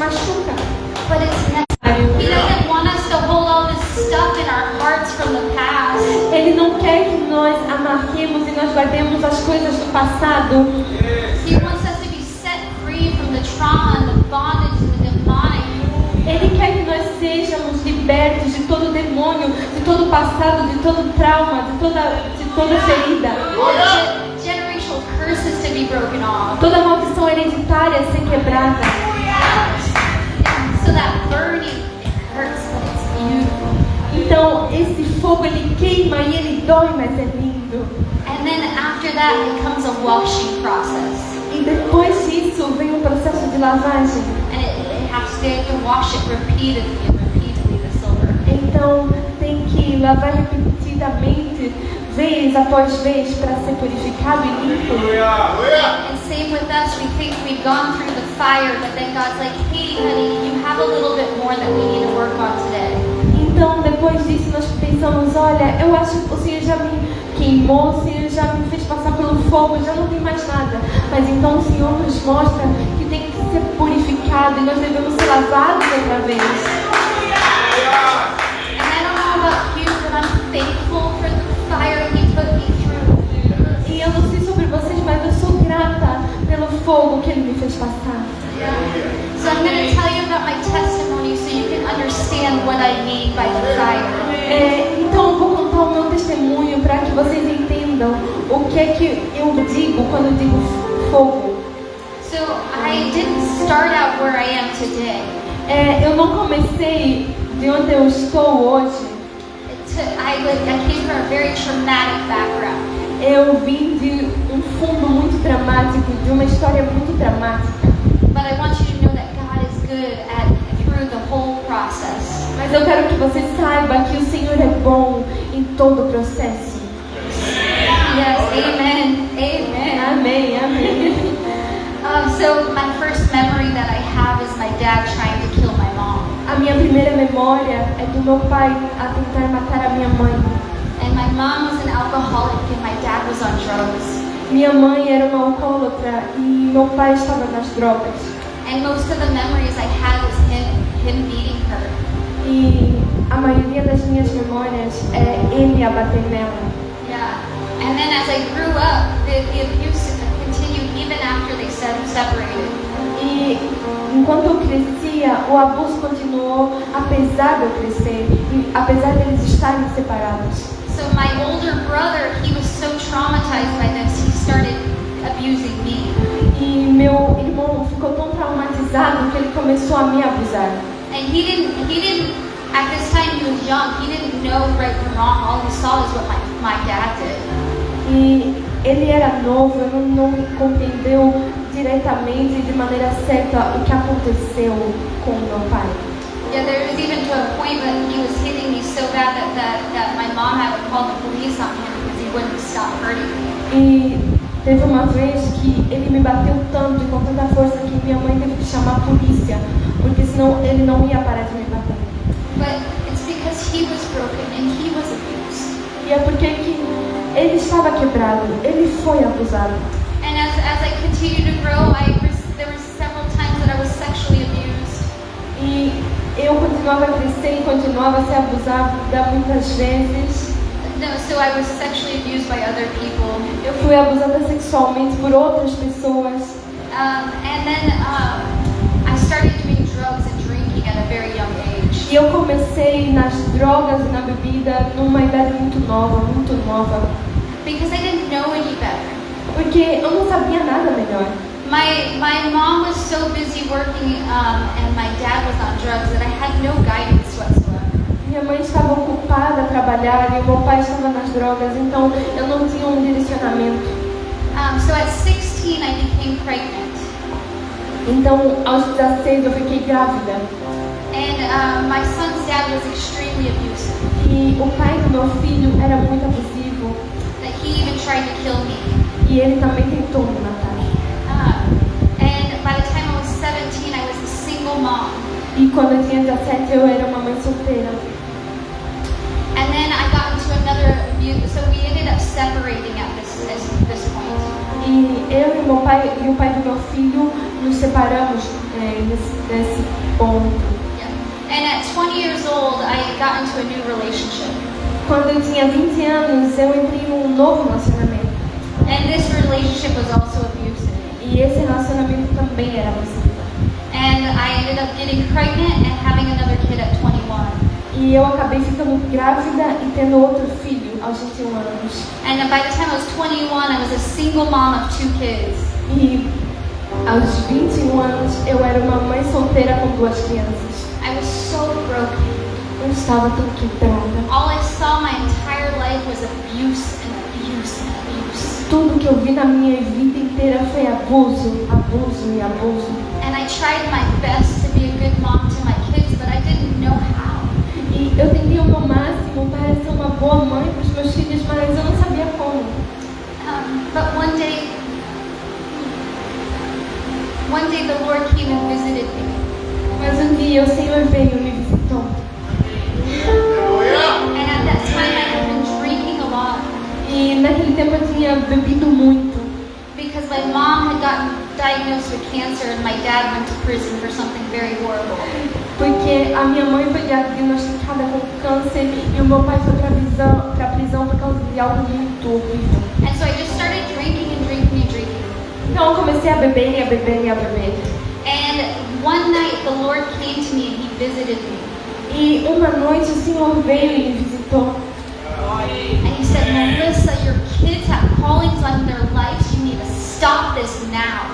machuca. But it's necessary. He doesn't want us to hold all this stuff in our hearts from the past. Ele não quer que nós amarremos e nós guardemos as coisas do passado. He wants us to be set free from the trauma and the bondage and the demonic. Ele quer que nós sejamos libertos de todo demônio, de todo passado, de todo trauma, de toda ferida. Generational curses to be broken off. Toda maldição hereditária a ser quebrada. So that burning, it hurts, but it's beautiful. Então esse fogo ele queima e ele dói, mas é lindo. And then after that, it comes a washing process. E depois disso vem um processo de lavagem. And it has to wash it repeatedly and repeatedly, the silver. Então tem que lavar repetidamente, vez após vez, para ser purificado e limpo. And same with us, we think we've gone through the fire, but then God's like, hey honey, you have a little bit more that we need to work on today. Então depois disso nós pensamos, olha, eu acho que o Senhor já me queimou, o Senhor já me fez passar pelo fogo, já não tem mais nada. Mas então o Senhor nos mostra que tem que ser purificado e nós devemos ser lavados outra vez. And I don't know about you, but I'm thankful for the fire He put me through. E eu não sei sobre vocês, mas eu sou grata pelo fogo que Ele me fez passar. So I'm going to tell you about my testimony so you can understand what I mean by the fire. Então eu vou contar o meu testemunho para que vocês entendam o que é que eu digo quando eu digo fogo. So I didn't start out where I am today. Eu não comecei de onde eu estou hoje. I came from a very traumatic background. Eu vim de um fundo muito dramático, de uma história muito dramática. But I want you to know that God is good through the whole process. Mas eu quero que você saiba que o Senhor é bom em todo o processo. Yes, amen, amen. Amém, amém. So my first memory that I have is my dad trying to kill my mom. A minha primeira memória é do meu pai a tentar matar a minha mãe. And my mom was an alcoholic and my dad was on drugs. Minha mãe era uma alcoólatra e meu pai estava nas drogas. And most of the memories I had was him beating her. E a maioria das minhas memórias é ele a bater nela. Yeah. And then as I grew up, the abuse continued even after they separated. E enquanto eu crescia, o abuso continuou apesar de eu crescer e apesar de eles estarem separados. So my older brother, he was so traumatized by this, he started abusing me. E meu irmão ficou tão traumatizado que ele começou a me abusar. And he didn't, at this time he was young, he didn't know right from wrong, all he saw is what my dad did. E ele era novo, não compreendeu diretamente, de maneira certa, o que aconteceu com meu pai. Yeah, there was even to a point that he was hitting me so bad that my mom had to call the police on him because he wouldn't stop hurting me. E teve uma vez que ele me bateu tanto e com tanta força que minha mãe teve que chamar a polícia, porque senão ele não ia parar de me bater. But it's because he was broken and he was abused. E é porque que ele estava quebrado, ele foi abusado. And as I continued to grow, there were several times that I was sexually abused. E eu continuava a crescer e continuava a ser abusada muitas vezes. No, so I was sexually abused by other people. Eu fui abusada sexualmente por outras pessoas. And then I started doing drugs and drinking at a very young age. E eu comecei nas drogas e na bebida numa idade muito nova. Because I didn't know any better. Porque eu não sabia nada melhor. My mom was so busy working and my dad was on drugs that I had no guidance whatsoever. Minha mãe estava ocupada a trabalhar e meu pai estava nas drogas, então eu não tinha um direcionamento. So at 16 I became pregnant. Então aos 16 eu fiquei grávida. And my son's dad was extremely abusive. E o pai do meu filho era muito abusivo. That he even tried to kill me. E ele também tentou me matar. And by the time I was 17, I was a single mom. E quando eu tinha 17, eu era uma mãe solteira. And then I got into another abuse, so we ended up separating at this point. E eu e o pai do meu filho nos separamos nesse ponto. Yeah. And at 20 years old, I got into a new relationship. Quando eu tinha 20 anos, eu entrei em um novo relacionamento. And this relationship was also abusive. E esse relacionamento também era abusivo. And I ended up getting pregnant and having another kid at 21. E eu acabei ficando grávida e tendo outro filho aos 21 anos. And by the time I was 21, I was a single mom of 2 kids. E aos 21 anos, eu era uma mãe solteira com 2 crianças. I was so broken. Eu estava tão quebrada. All I saw my entire life was abuse and abuse and abuse. Tudo que eu vi na minha vida inteira foi abuso, abuso e abuso. And I tried my best to be a good mom to my kids, but I didn't know how. E eu tentei o meu máximo para ser uma boa mãe para os meus filhos, mas eu não sabia como. But one day the Lord came and visited me. Mas um dia o Senhor veio e me visitou. And at that time I had been drinking a lot. E naquele tempo eu tinha bebido muito. Because my mom had gotten diagnosed with cancer and my dad went to prison for something very horrible. Porque a minha mãe foi diagnosticada com câncer e o meu pai foi para prisão por causa de algo muito horrível. And so I just started drinking and drinking and drinking. Então eu comecei a beber e a beber e a beber. And one night the Lord came to me and He visited me. E uma noite o Senhor veio e me visitou. And He said, Melissa, your kids have callings on their lives. You need to stop this now.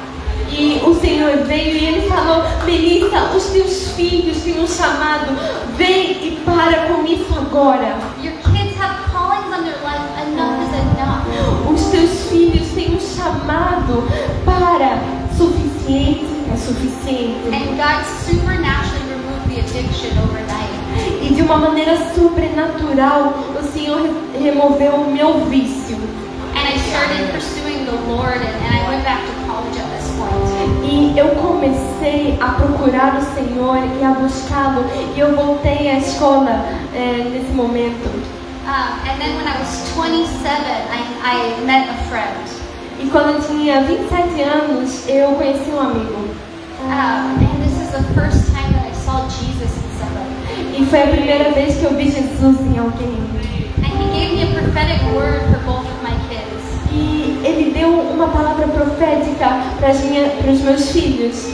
E o Senhor veio e Ele falou: Melissa, os teus filhos têm um chamado. Vem e para com isso agora. Your kids have callings on their life. Enough is enough. Os teus filhos têm um chamado. Para. Suficiente é suficiente. And God supernaturally removed the addiction overnight. E de uma maneira sobrenatural, o Senhor removeu o meu vício. And I started pursuing the Lord, and I went back to college at this point. E eu comecei a procurar o Senhor e a buscá-lo. E eu voltei à escola nesse momento. And then when I was 27, I met a friend. E quando eu tinha 27 anos, eu conheci um amigo. And this is the first time that I saw Jesus in somebody. E foi a primeira vez que eu vi Jesus em alguém. And He gave me a prophetic word for both of my kids. E Ele deu uma palavra profética para os meus filhos.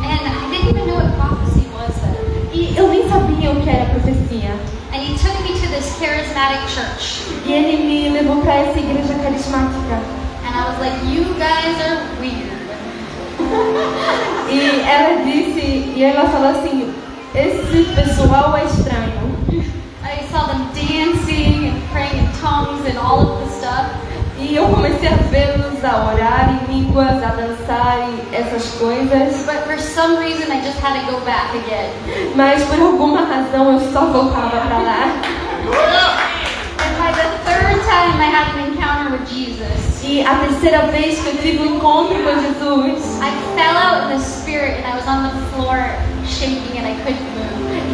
And I didn't even know what prophecy was then. E eu nem sabia o que era profecia. And He took me to this charismatic church. E Ele me levou para essa igreja carismática. And I was like, you guys are weird. E ela falou assim: esse pessoal é estranho. I saw them dancing and praying in tongues and all of the stuff. E eu comecei a vê-los a orar em línguas, a dançar e essas coisas. But for some reason, I just had to go back again. Mas por alguma razão eu só voltava para lá. And by the third time, I had an encounter with Jesus. E a terceira vez que eu tive um encontro com Jesus, I fell out in the spirit and I was on the floor shaking and I couldn't move.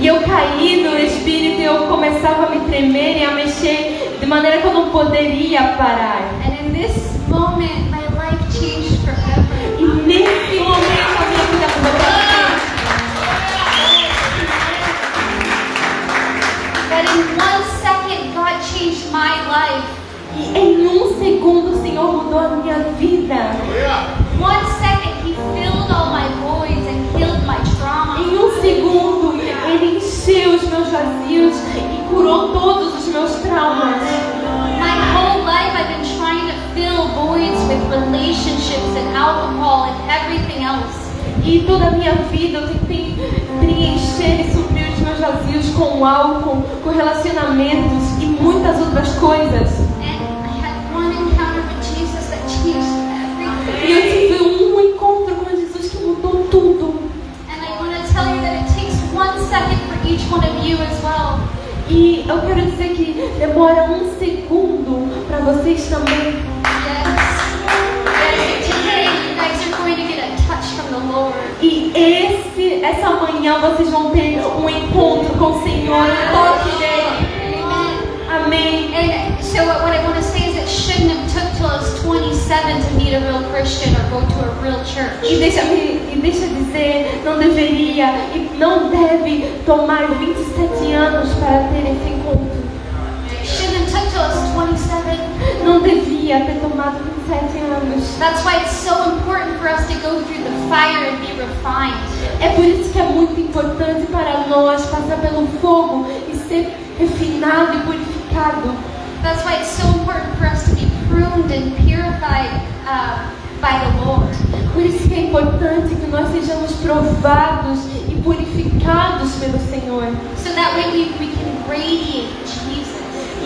e eu caí no espírito e eu começava a me tremer e a mexer de maneira que eu não poderia parar. And in this moment, my life changed forever. E nesse momento a minha vida mudou para sempre. But in 1 second, God changed my life. E em um segundo o Senhor mudou a minha vida. 1 second, He filled all my voids and healed my trauma. Em um segundo Ele encheu os meus vazios e curou todos os meus traumas. My whole life I've been trying to fill voids with relationships and alcohol and everything else. E toda a minha vida eu tentei preencher e suprir os meus vazios com álcool, com relacionamentos e muitas outras coisas. And I had one encounter with Jesus that changed everything. E eu tive um encontro com Jesus que mudou tudo. And I want to tell you that it takes 1 second for each one of you as well. E eu quero dizer que demora um segundo para vocês também. Yes. Today you guys are going to get a touch from the Lord. E essa manhã vocês vão ter um encontro com o Senhor, um toque dele. Amen. Amém. And so what I want to say is that shouldn't have took till I was 27 to meet a real Christian or go to a real church. E deixa dizer, não deveria e não deve tomar 27 anos para ter esse encontro. Shouldn't have took till I was 27. Não devia ter tomado 27 anos. That's why it's so important for us to go through the fire and be refined. É por isso que é muito importante para nós passar pelo fogo e ser refinado e purificado. That's why it's so important for us to be pruned and purified by the Lord. Por isso que é importante que nós sejamos provados e purificados pelo Senhor. So that way we can radiate Jesus.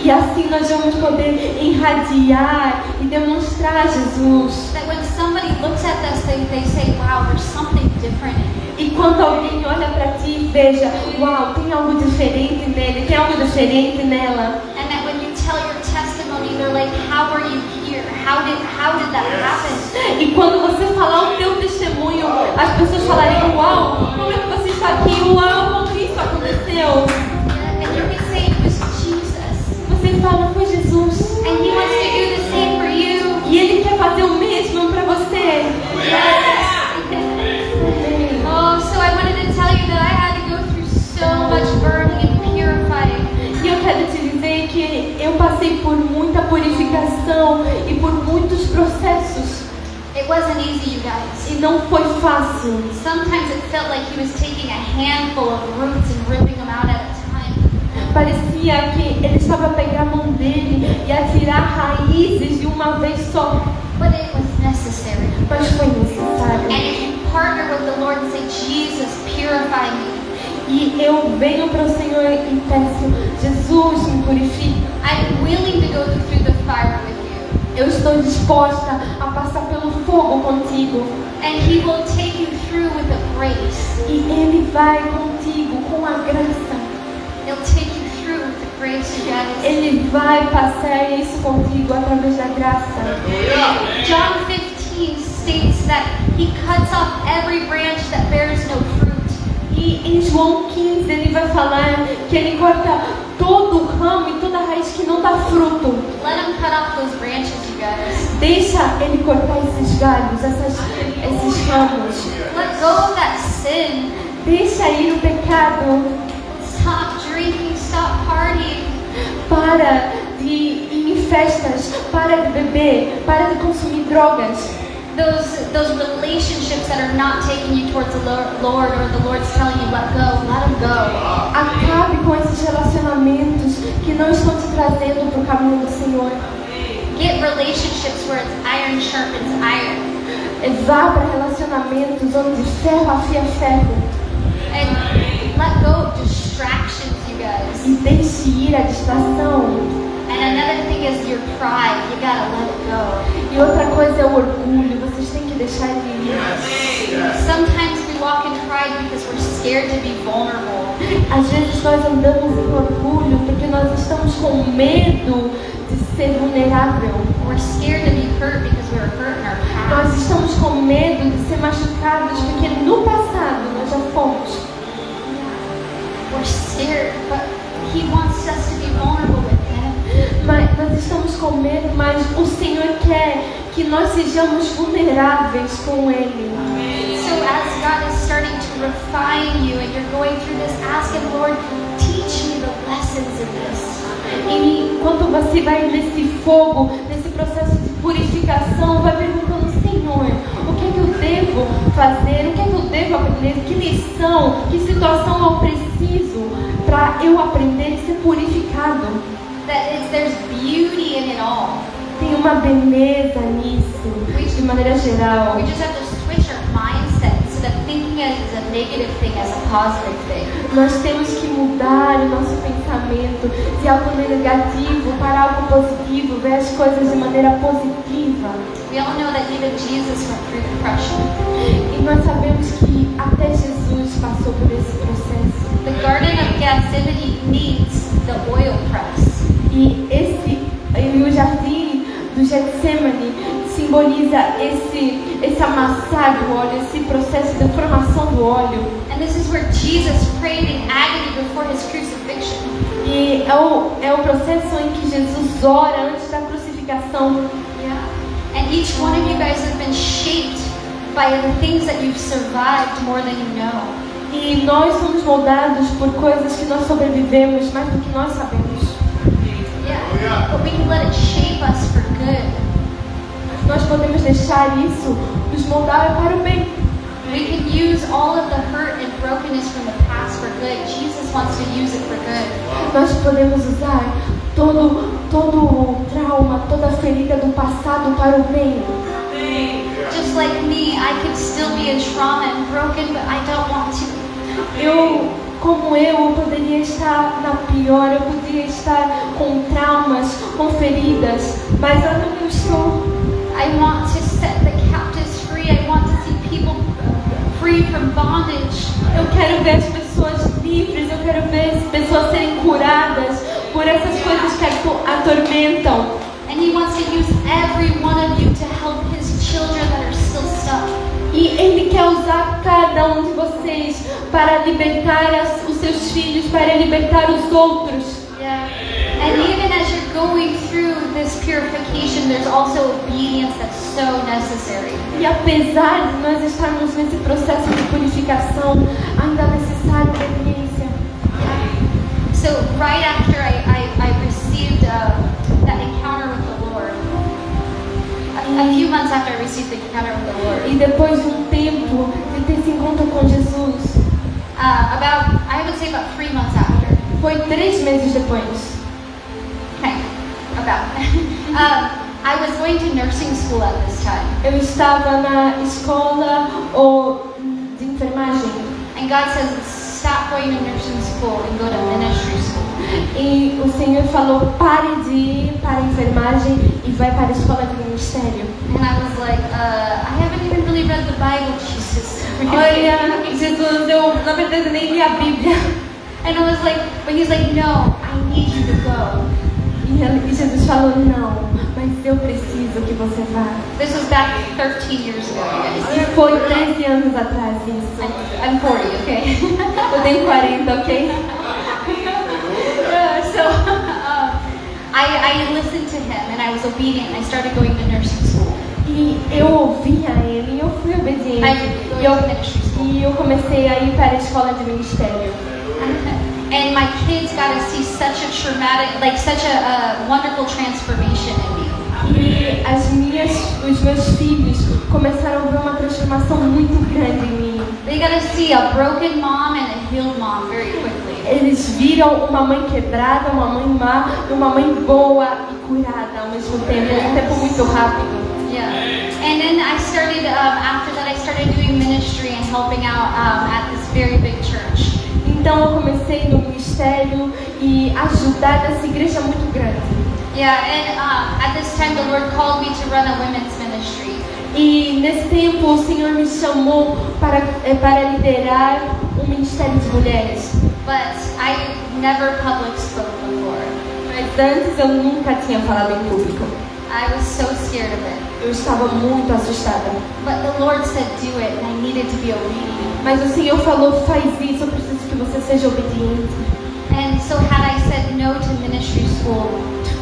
E assim nós vamos poder irradiar e demonstrar Jesus. That when somebody looks at us, they say, wow, there's something different in you. E quando alguém olha para ti e veja, uau, tem algo diferente nele, tem algo diferente nela. And that when you tell your testimony, they're like, how are you here? How did that happen? E quando você falar o teu testemunho, as pessoas falarem, uau, como é que você está aqui? Uau, como isso aconteceu? And you can say it was Jesus. Você fala, foi Jesus. And He wants to do the same for you. E Ele quer fazer o mesmo para você. Oh, so I wanted to tell you that I had to go through so much burning and purifying. E eu quero te dizer que eu passei por muita purificação e por muitos processos. It wasn't easy, you guys. E não foi fácil. Sometimes it felt like He was taking a handful of roots and ripping them out at a time. Parecia que Ele estava a pegar a mão dele e a tirar raízes de uma vez só. But it was necessary. Mas foi necessário. And if you partner with the Lord and say, Jesus, purify me. E eu venho para o Senhor e peço, Jesus, me purifica. I'm willing to go through the fire with you. Eu estou disposta a passar pelo fogo contigo. And He will take you through with the grace. E Ele vai contigo com a graça. He'll take you through with the grace, you guys. Ele vai passar isso contigo através da graça. John 15 states that He cuts off every branch that bears no fruit. E em João 15 ele vai falar que ele corta todo o ramo e toda a raiz que não dá fruto. Let Him cut off those branches, you guys. Deixa ele cortar esses galhos, esses ramos. Let go of that sin. Deixa ir o pecado. Stop drinking, stop partying. Para de ir em festas, para de beber, para de consumir drogas. Those relationships that are not taking you towards the Lord, or the Lord's telling you let them go. Acabe com esses relacionamentos que não estão te trazendo para o caminho do Senhor. Get relationships where it's iron sharpens iron. Vá para relacionamentos onde ferro afia ferro. And let go of distractions, you guys. E deixe ir a distração. And another thing is your pride. You gotta let it go. E outra coisa é o orgulho. Vocês têm que deixar de ir. Sometimes we walk in pride because we're scared to be vulnerable. Às vezes nós andamos em orgulho porque nós estamos com medo de ser vulnerável. We're scared to be hurt because we were hurt in our past. Nós estamos com medo de ser machucados porque no passado nós já fomos. We're scared, but He wants us to be vulnerable with Him. Mas nós estamos com medo, mas o Senhor quer que nós sejamos vulneráveis com Ele. So as God is starting to refine you and you're going through this, ask Him, Lord, teach me the lessons in this. E enquanto você vai nesse fogo, nesse processo de purificação, vai perguntando, Senhor, o que é que eu devo fazer? O que é que eu devo aprender? Que lição, que situação eu preciso para eu aprender e ser purificado? There's beauty in it all. Tem uma beleza nisso, de maneira geral. We just have to switch our mindset instead of thinking it as a negative thing as a positive thing. Nós temos que mudar o nosso pensamento de algo negativo para algo positivo, ver as coisas de maneira positiva. We all know that even Jesus went through depression. E nós sabemos que até Jesus passou por esse processo. The Garden of Gethsemane needs the oil press. E o jardim do Getsemane simboliza esse amassar do óleo, esse processo de formação do óleo. And this is where Jesus prayed in agony before His crucifixion. E é o processo em que Jesus ora antes da crucificação. purificação. Yeah. And each one of you guys have been shaped by the things that you've survived more than you know. E nós somos moldados por coisas que nós sobrevivemos mais do que nós sabemos. Yeah. But we can let it shape us for good. Nós podemos deixar isso nos moldar para o bem. We can use all of the hurt and brokenness from the past for good. Jesus wants to use it for good. Nós podemos usar todo o trauma, toda a ferida do passado para o bem. Just like me, I could still be in trauma and broken, but I don't want to. Como eu poderia estar na pior, eu poderia estar com traumas, com feridas, mas eu não estou. I want to set the captives free. I want to see people free from bondage. Eu quero ver as pessoas livres, eu quero ver as pessoas serem curadas por essas coisas que atormentam. And He wants to use every one of you to help His children that are still stuck. E Ele quer usar cada um de vocês para libertar os seus filhos, para libertar os outros. Yeah. And even as you're going through this purification, there's also obedience that's so necessary. E apesar de nós estarmos nesse processo de purificação, ainda é necessário obediência. So right after I received that encounter with the Lord, a few months after I received the encounter with the Lord, E depois de um tempo de ter esse encontro com Jesus, I would say about 3 months after. foi 3 meses depois. Okay, about. I was going to nursing school at this time, Eu estava na escola de enfermagem. and God says, stop going to nursing school and go to ministry school. E o Senhor falou, pare de ir para a enfermagem e vai para a escola de ministério. And I was like, I haven't even really read the Bible, Jesus. Olha, Jesus, eu na verdade nem li a Bíblia. And I was like, but He's like, no, I need you to go. E Jesus falou, não, mas eu preciso que você vá. This was back 13 years ago, you guys. E foi 13 anos atrás isso. I'm 40, okay? Eu tenho 40, ok? So I listened to Him and I was obedient. I started going to nursing school. E eu ouvia ele e eu fui obediente. E eu comecei a ir para a escola de ministério. And my kids got to see such a traumatic, like such a wonderful transformation in me. E os meus filhos começaram a ver uma transformação muito grande em mim. They got to see a broken mom and a healed mom very quickly. Eles viram uma mãe quebrada, uma mãe má e uma mãe boa e curada ao mesmo tempo, um tempo muito rápido. Yeah. And then I started, after that I started doing ministry and helping out at this very big church. Então eu comecei no ministério e ajudar nessa igreja muito grande. Yeah, and at this time the Lord called me to run a women's ministry. E nesse tempo o Senhor me chamou para liderar um ministério de mulheres. But I never public spoke before. Mas antes eu nunca tinha falado em público. I was so scared of it. Eu estava muito assustada. But the Lord said, do it, and I needed to be obedient. Mas o Senhor falou, faz isso, eu preciso que você seja obediente. And so had I said no to ministry school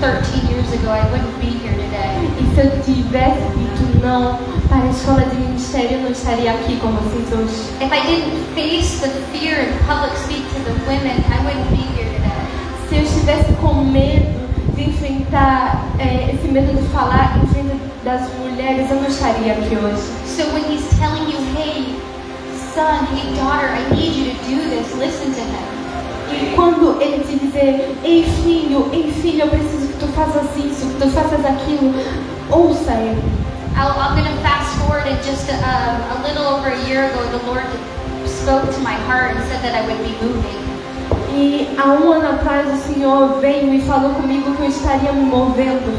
13 years ago, I wouldn't be here today. E se eu tivesse dito não para a escola de ministério, eu não estaria aqui com vocês hoje. If I didn't face the fear and public speak to the women, I wouldn't be here today. Se eu estivesse com medo de enfrentar esse medo de falar em frente das mulheres, eu não estaria aqui hoje. So when He's telling you, hey, son, hey, daughter, I need you to do this, listen to Him. E quando Ele te dizer, ei filho, eu preciso que tu faças isso, que tu faças aquilo, ouça Ele. I'm going to fast forward and just a little over a year ago, the Lord spoke to my heart and said that I would be moving. E há um ano atrás o Senhor veio e falou comigo que eu estaria me movendo.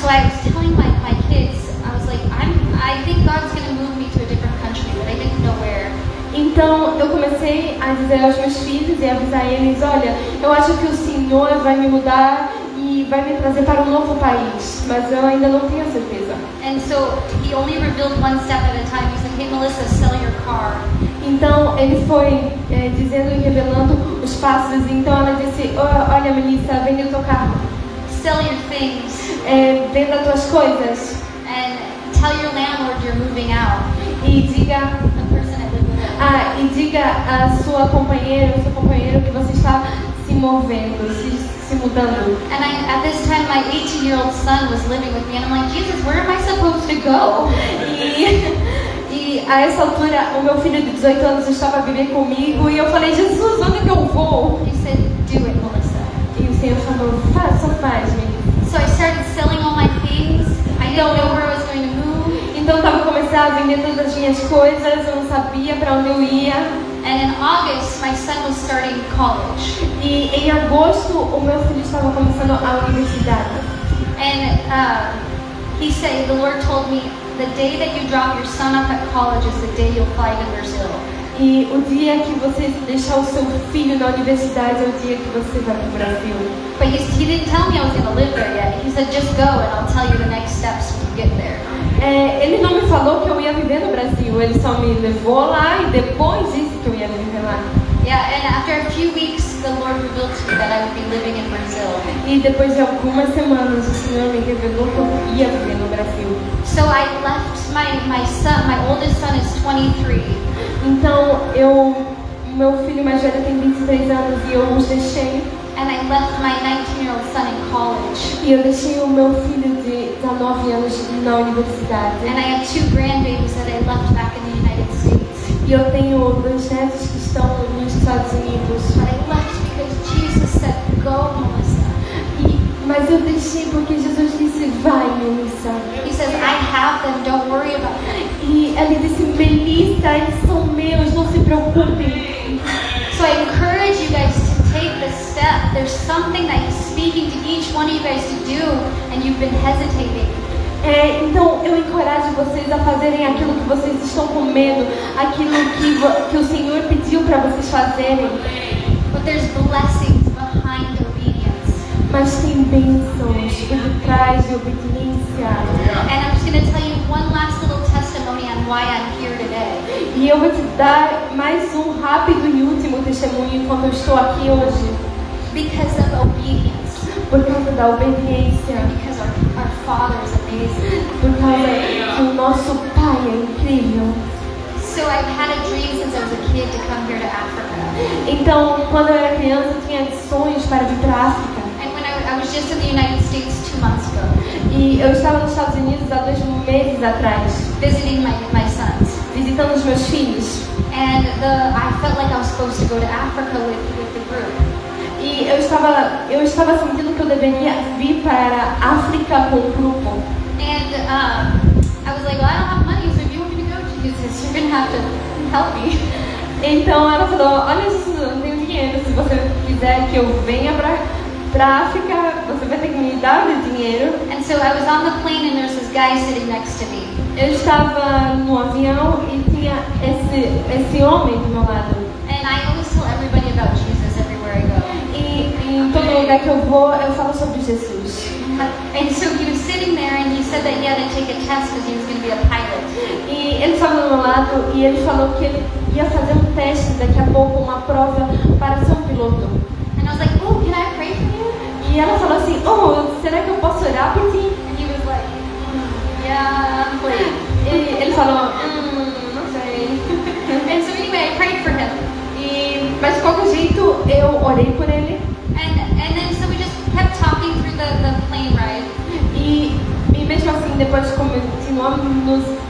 So I was telling my kids, I was like, I think God's going to move me to a different country, but I didn't know where. Então eu comecei a dizer aos meus filhos e avisar eles, olha, eu acho que o Senhor vai me mudar e vai me trazer para um novo país, mas eu ainda não tenho certeza. And so He only revealed one step at a time. He said, hey Melissa, sell your car. Então ele foi dizendo e revelando os passos. Então ela disse, olha Melissa, vende o teu carro. sell your things venda tuas coisas and tell your landlord you're moving out. e diga, The person I live with. e diga a sua companheira, ao seu companheiro que você está se movendo, se mudando. And at this time, my 18-year-old son was living with me, and I'm like, Jesus, where am I supposed to go? E a essa altura, o meu filho de 18 anos estava vivendo comigo e eu falei, Jesus, onde é que eu vou? He said, do it, Melissa. E o Senhor falou, faça, faz, menina. So I started selling all my things. I didn't know where I was going to move. Então estava começando a vender todas as minhas coisas, eu não sabia para onde eu ia. And in August, my son was starting college. E em agosto, o meu filho estava começando a universidade. And he said, the Lord told me, the day that you drop your son off at college is the day you'll fly to Brazil. E o dia que você deixar o seu filho na universidade é o dia que você vai para o Brasil. But he didn't tell me I was going to live there yet. He said, just go and I'll tell you the next steps when you get there. Ele não me falou que eu ia viver no Brasil, ele só me levou lá e depois disse que eu ia viver lá. Yeah, and after a few weeks, the Lord revealed to me that I would be living in Brazil. E depois de algumas semanas, o Senhor me revelou que eu ia viver no Brasil. So I left my son, my oldest son is 23. Então, meu filho mais velho tem 23 anos e eu os deixei. And I left my 19-year-old son in college. E eu deixei o meu filho de 19 anos na universidade. And I had 2 grandbabies that I left back in the United States. E eu tenho 2 netos que estão nos Estados Unidos. But I left because Jesus said, go, Melissa. Mas eu deixei porque Jesus disse, vai, Melissa. He says, I have them, don't worry about them. E ele disse, Melissa, eles são meus, não se preocupem. So I encourage you guys to take this step. There's something that He's speaking to each one of you guys to do, and you've been hesitating. Então eu encorajo vocês a fazerem aquilo que vocês estão com medo, aquilo que o Senhor pediu para vocês fazerem. But there's blessings behind obedience. Mas tem bênçãos por trás de obediência. And I'm just going to tell you one last little testimony on why I'm here today. E eu vou te dar mais um rápido e último testemunho enquanto eu estou aqui hoje. Because of obedience. Por causa da obediência. Because our Father is amazing. Por causa que o nosso Pai é incrível. So I've had a dream since I was a kid to come here to Africa. Então, quando eu era criança, eu tinha sonhos para vir para a África. And when I was just in the United States 2 months ago. E eu estava nos Estados Unidos há 2 meses atrás, Visiting my sons. visitando os meus filhos. And I felt like I was supposed to go to Africa with the group. E eu estava sentindo que eu deveria vir para a África com o grupo. And I was like, well, I don't have money, so if you want me to go, Jesus, you're going to have to help me. Então ela falou, olha, Jesus, eu não tenho dinheiro, se você quiser que eu venha para a África, você vai ter que me dar o dinheiro. And so I was on the plane and there's this guy sitting next to me. Eu estava no avião e tinha esse homem do meu lado. And I always tell everybody about Jesus everywhere I go. E em todo lugar que eu vou, eu falo sobre Jesus. And so he was sitting there and he said that he had to take a test because he was going to be a pilot. E ele estava do meu lado e ele falou que ele ia fazer um teste daqui a pouco, uma prova para ser um piloto. And I was like, oh, can I pray for you? E ela falou assim, oh, será que eu posso orar por ti? And he was like, yeah, please. E ele falou, não sei. And so anyway, I prayed for him. Mas de qualquer jeito, eu orei por ele. And then so we just kept talking through the plane ride. E mesmo assim, depois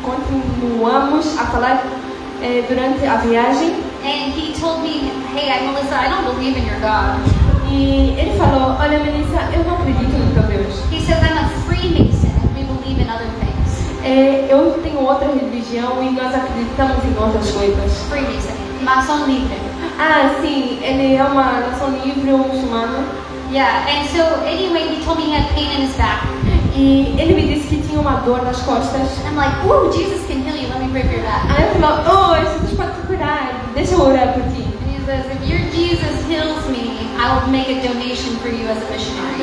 continuamos a falar durante a viagem. And he told me, hey, Melissa, I don't believe in your God. E ele falou, olha, Melissa, eu não acredito no teu Deus. He says, I'm a Freemason and we believe in other things. Eu tenho outra religião e nós acreditamos em outras coisas. Freemason, maçom livre. Ah, sim, ele é uma nação livre ou muçulmano. Yeah, and so anyway, he told me he had pain in his back. E ele me disse que tinha uma dor nas costas. I'm like, ooh, Jesus can heal you. Let me pray for your back. Aí eu falei, oh, Jesus pode te curar. Deixa eu orar por ti. And he says, if your Jesus heals me, I will make a donation for you as a missionary.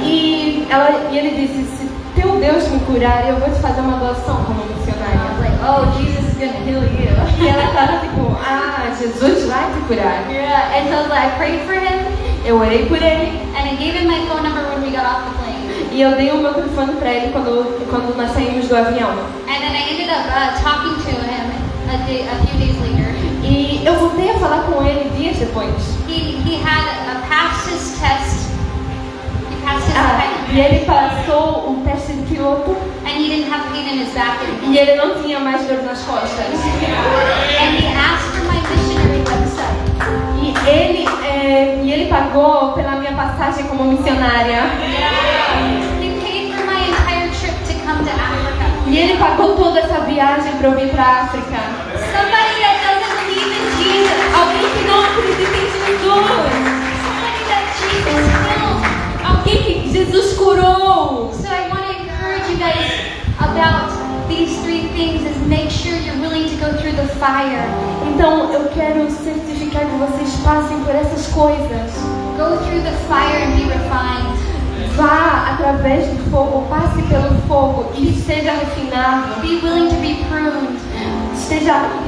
E ele disse, se teu Deus me curar, eu vou te fazer uma doação como I was missionária. like, oh, Jesus is gonna heal you. E ela estava tipo, Jesus vai te curar. Yeah, and so I prayed for him, Eu orei por ele and I gave him my phone number when we got off the plane. E eu dei o meu telefone para ele quando nós saímos do avião. And then I ended up talking to him a few days later. E eu voltei a falar com ele dias depois. He had passed his test. He passed his E ele passou o teste de piloto. And he didn't have pain in his back anymore. E ele não tinha mais dor nas costas. And he asked for my missionary website. E ele pagou pela minha passagem como missionária. He paid for my entire trip to come to Africa. E ele pagou toda essa viagem para eu vir para a África. Somebody that doesn't believe in Jesus. Alguém que não acredita em Jesus. Somebody that Jesus healed. Alguém que Jesus curou. So I want to encourage you guys about these three things is make sure you're willing to go through the fire. Então eu quero certificar que vocês passem por essas coisas. Go through the fire and be refined. Vá através do fogo, passe pelo fogo e seja refinado. Be willing to be pruned.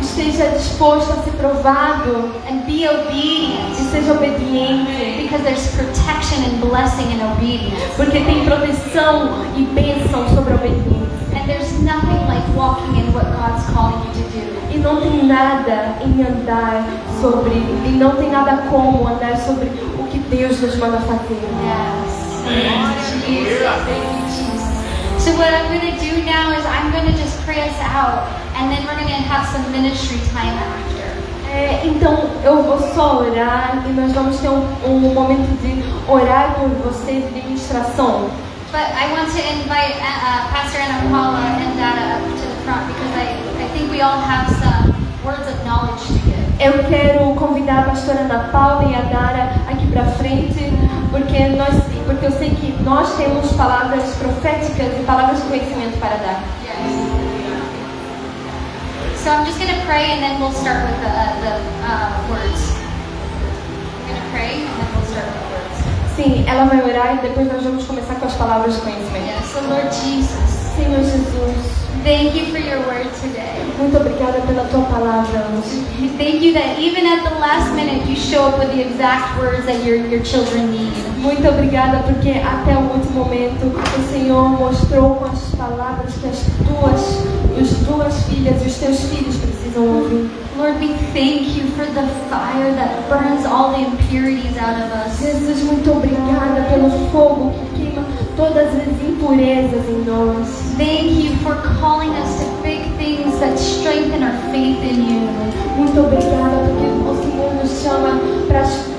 Esteja disposto a ser provado. And be obedient. E seja obediente. Because there's protection and blessing in obedience. Porque tem proteção e bênção sobre a obediência. And there's nothing like walking in what God's calling you to do. E não tem nada em andar sobre, e não tem nada como andar sobre o que Deus nos manda fazer. Yes. Thank you, Jesus. So what I'm going to do now is I'm going to just pray us out, and then we're going to have some ministry time after. Então eu vou só orar e nós vamos ter um momento de orar por vocês de ministração. But I want to invite Pastor Ana Paula and Dada up to the front because I think we all have some words of knowledge to give. Eu quero convidar a pastora Ana Paula e a Dara aqui para frente, porque eu sei que nós temos palavras proféticas e palavras de conhecimento para dar. Yes. So I'm just going to pray and then we'll start with the words. I'm going to pray and then we'll start with the words. Sim, ela vai orar e depois nós vamos começar com as palavras de conhecimento. Yes. So Lord Jesus, Senhor Jesus, thank you for your word today. muito obrigada pela tua palavra hoje. Thank you that even at the last minute you show up with the exact words that your children need. Muito obrigada porque até o último momento o Senhor mostrou com as palavras que as tuas filhas e os teus filhos precisam ouvir. Lord, we thank you for the fire that burns all the impurities out of us. Jesus, muito obrigada pelo fogo que queima todas as impurezas em nós. Thank you for calling us to big things that strengthen our faith in you. Muito obrigada porque o Senhor nos chama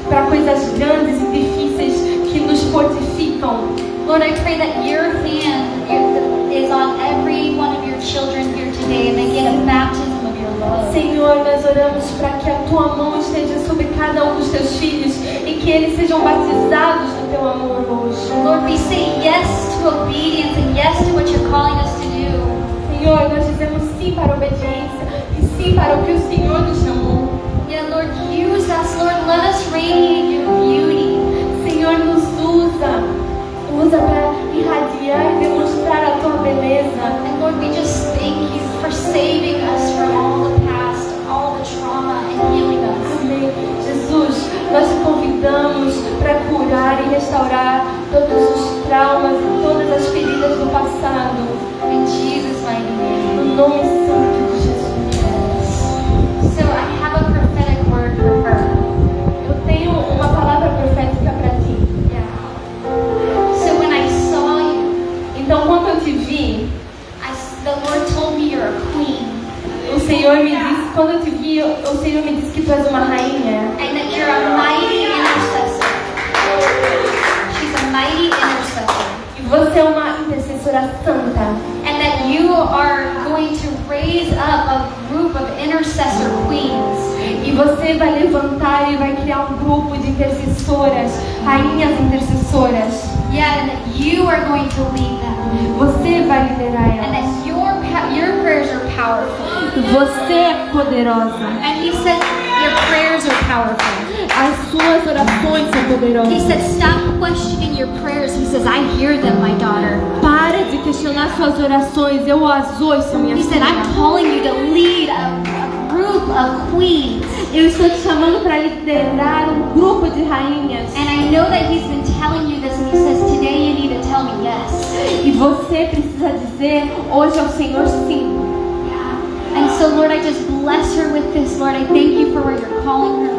para coisas grandes e difíceis que nos fortificam. Lord, I pray that your hand is on every one of your children here today and they get a baptism of your love. Senhor, nós oramos para que a tua mão esteja sobre cada um dos teus filhos e que eles sejam batizados no teu amor hoje. Lord, we say yes to obedience and yes to what you're calling us to do. Senhor, nós dizemos sim para a obediência e sim para o que o Senhor nos chamou. Yeah, Lord, use us. Lord, let us radiate your beauty. Senhor, nos usa para irradiar e demonstrar a tua beleza. And Lord, we just thank you for saving us from all the past, all the trauma, and healing us. Amém. Jesus, nós te convidamos para curar e restaurar todos os traumas e todas as feridas do passado. In Jesus' mighty name. No nome santo de Jesus. So I have a prophetic word for her. Eu tenho uma palavra profética para ti. Yeah. So when I saw you, Então, quando eu te vi, the Lord told me you're a queen. o Senhor me disse, quando eu te vi, o Senhor me disse que tu és uma rainha. And that you're a mighty intercessor. She's a mighty intercessor. E você é uma intercessora santa. And that you are going to raise up a group of intercessor queens. E você vai levantar e vai criar um grupo de intercessoras, rainhas intercessoras. Yeah, and that you are going to lead them. Você vai liderar And elas. that your prayers are powerful. Você é poderosa. And he said your prayers are powerful. As suas orações são He poderosas. said stop questioning your prayers. He says I hear them, my daughter. Para de questionar suas orações. Eu as ouço, minha He said I'm filha. calling you to lead a group of queens. Eu estou te chamando para liderar um grupo de rainhas. And I know that he's been telling you this, and he says today you need to tell tell me yes. E você precisa dizer hoje ao Senhor sim. And so, Lord, I just bless her with this. Lord, I thank you for where you're calling her.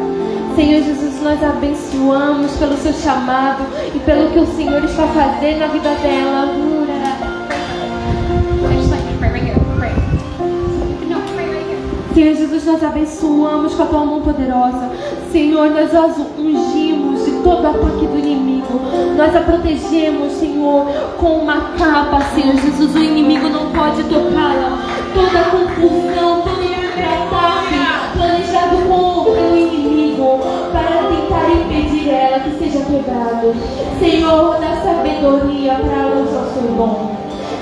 Senhor Jesus, nós abençoamos pelo seu chamado e pelo que o Senhor está fazendo na vida dela. I just want you to pray right here. Pray. No, pray right here. Senhor Jesus, nós abençoamos com a tua mão poderosa. Senhor, nós as ungimos de todo ataque do inimigo. Nós a protegemos, Senhor, com uma capa, Senhor Jesus. O inimigo não pode tocá-la. Toda confusão, todo ataque planejado pelo inimigo para tentar impedir ela que seja quebrado. Senhor, dá sabedoria para ela usar o seu dom.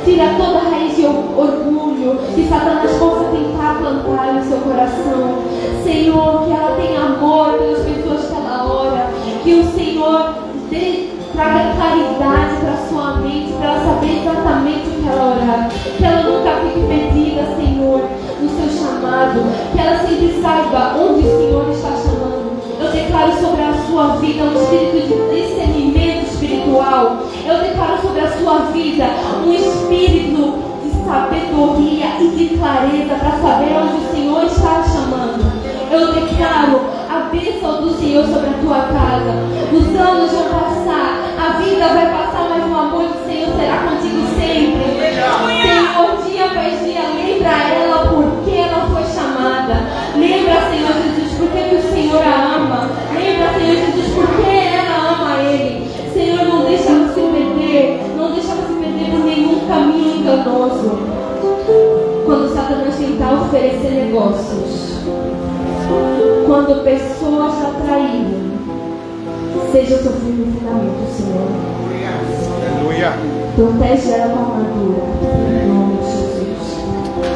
Tira toda a raiz de orgulho que Satanás possa tentar plantar no seu coração. Senhor, que ela tenha amor pelas pessoas que ela ora. Que o Senhor traga claridade para a sua mente, para ela saber exatamente o que ela orar. Que ela nunca fique perdida, Senhor, no seu chamado. Que ela sempre saiba onde o Senhor está chamando. Eu declaro sobre a sua vida um espírito de discernimento espiritual. Eu declaro sobre a sua vida um espírito de sabedoria e de clareza para saber onde o Senhor está chamando. Eu declaro a bênção do Senhor sobre a tua casa. Os anos vão passar, a vida vai passar, mas o amor do Senhor será contigo sempre. Senhor, dia após dia, lembra ela por que ela foi chamada. Lembra, Senhor Jesus, por que o Senhor a ama. Lembra, Senhor Jesus, por que ela ama Ele. Senhor, não deixa ela se perder. Não deixa ela se perder por nenhum caminho enganoso. Quando Satanás tentar oferecer negócios, quando pessoas a traírem, seja o seu firme fundamento, Senhor. Aleluia. Protege ela com a armadura, em nome de Jesus.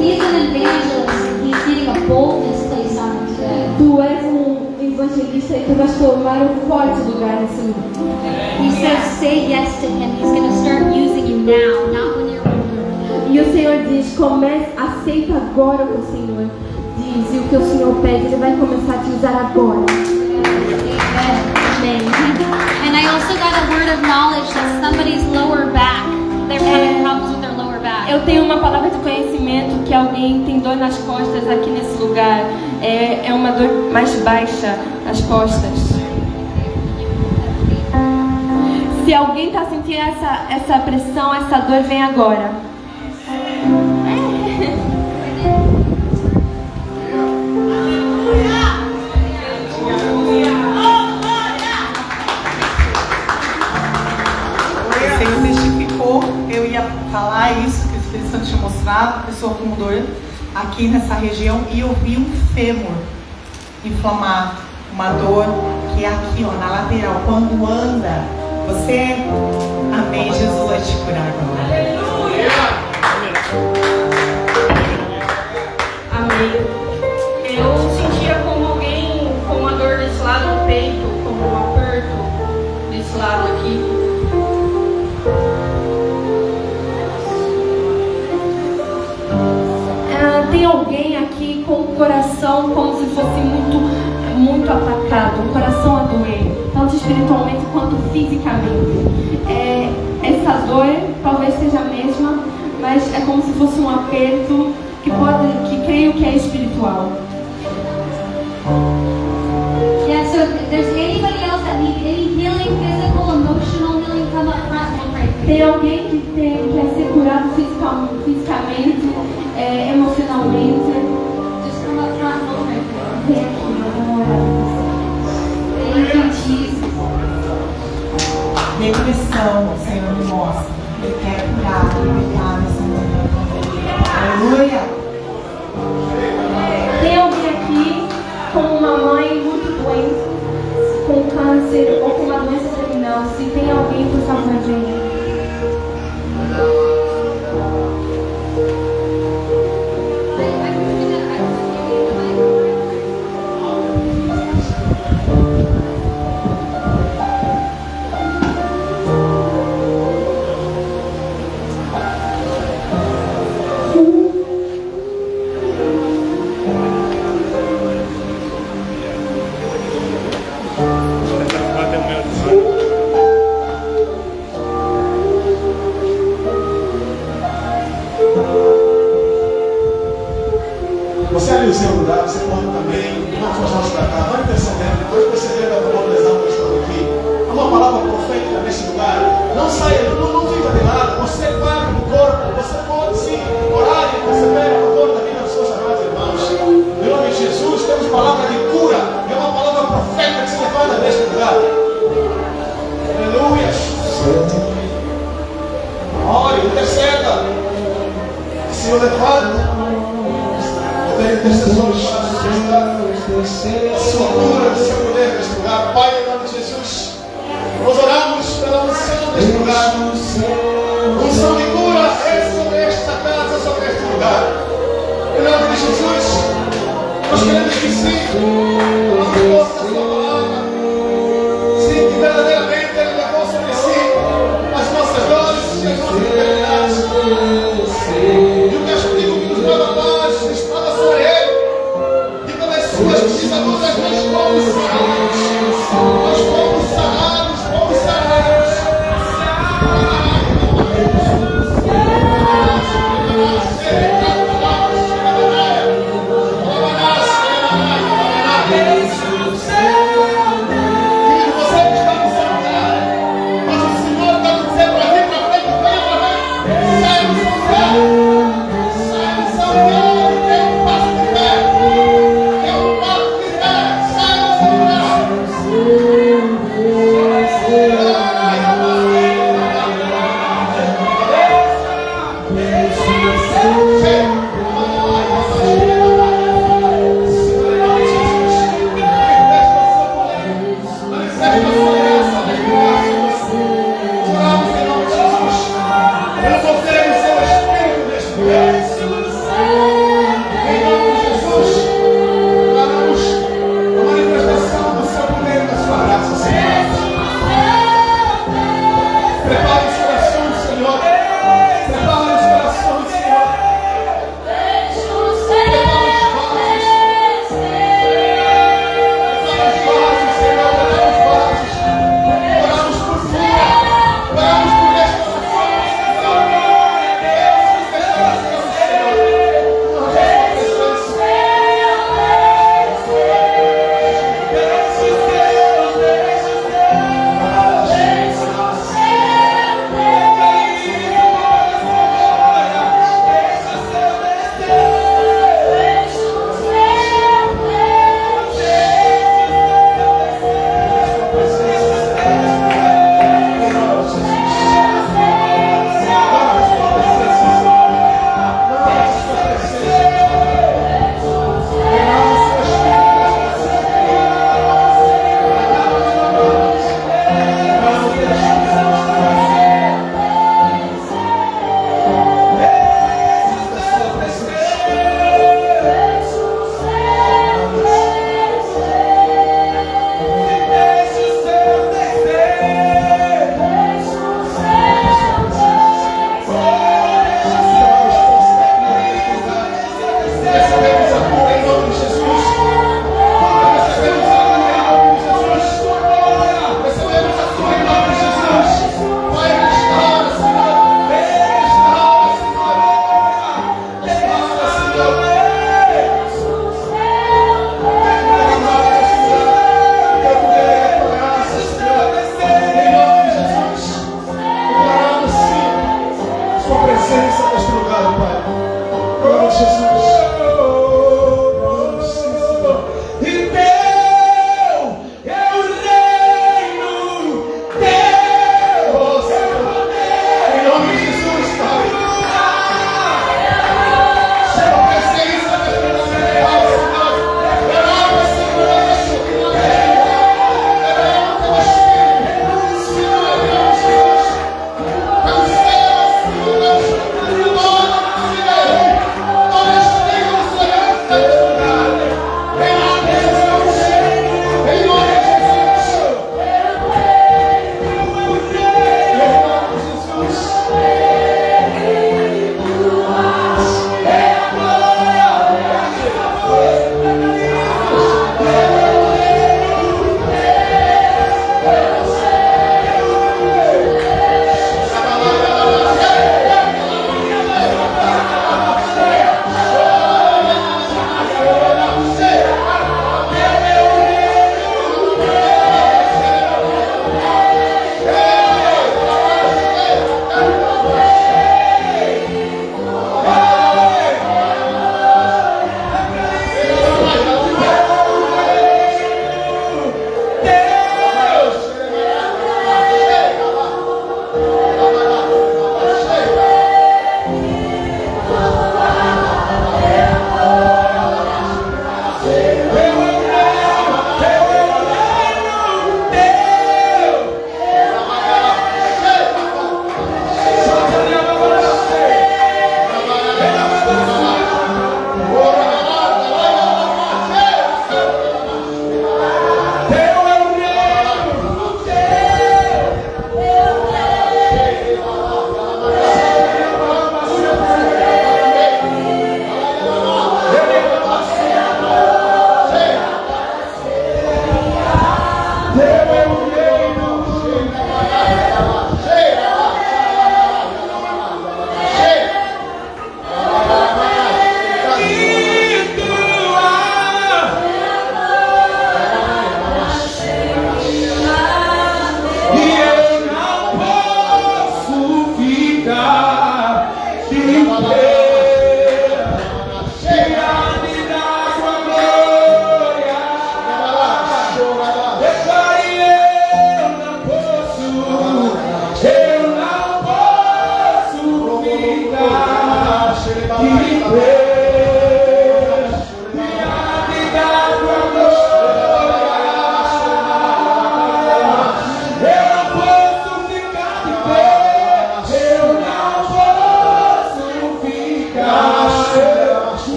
He is an evangelist. He's getting a boldness placed on him today. Tu és evangelista e tu vais tomar um forte lugar nesse mundo. He says, say yes to him. He's going to start using you now, not when you're older. E o Senhor diz, aceita agora o que o Senhor diz. E o que o Senhor pede, Ele vai começar a te usar agora. Amen. And I also got a word of knowledge that somebody's lower back, they're having problems with their lower back. Eu tenho uma palavra de conhecimento que alguém tem dor nas costas aqui nesse lugar. É uma dor mais baixa nas costas. Se alguém está sentindo essa pressão, essa dor, vem agora. O Senhor testificou, eu ia falar isso que o Espírito Santo tinha mostrado, pessoa com dor aqui nessa região, e eu vi um fêmur inflamado, uma dor que é aqui, ó, na lateral. Quando anda, você, amém, Jesus vai te curar agora. Amém. Eu sentia como alguém com uma dor desse lado do peito, como um aperto desse lado aqui. Tem alguém aqui com o coração como se fosse muito atacado, o coração a doer, tanto espiritualmente quanto fisicamente. Essa dor talvez seja a mesma, mas é como se fosse um aperto que creio que é espiritual. Yeah, so if there's anybody else that needs any healing, physical, emotional healing, come up front and pray. Tem alguém que quer ser curado fisicamente, emocionalmente? Just come up front and we'll pray for you. Vem aqui, vamos orar por você. Thank you, Jesus. Depressão, o Senhor me mostra. Ele quer curar, libertar nesse mundo. Aleluia. Tem alguém aqui com uma mãe muito doente, com câncer ou com uma doença terminal? Se tem alguém, por favor, venha. sua cura, do seu poder neste lugar. Pai, em nome de Jesus, nós oramos pela unção neste lugar. Unção de cura é sobre esta casa, sobre este lugar. Em nome de Jesus, nós queremos que sim, a força da sua palavra, sim, que verdadeiramente Ele levou sobre si as nossas dores e as nossas enfermidades. E o castigo que nos dava paz estava sobre Ele, e pelas suas pisaduras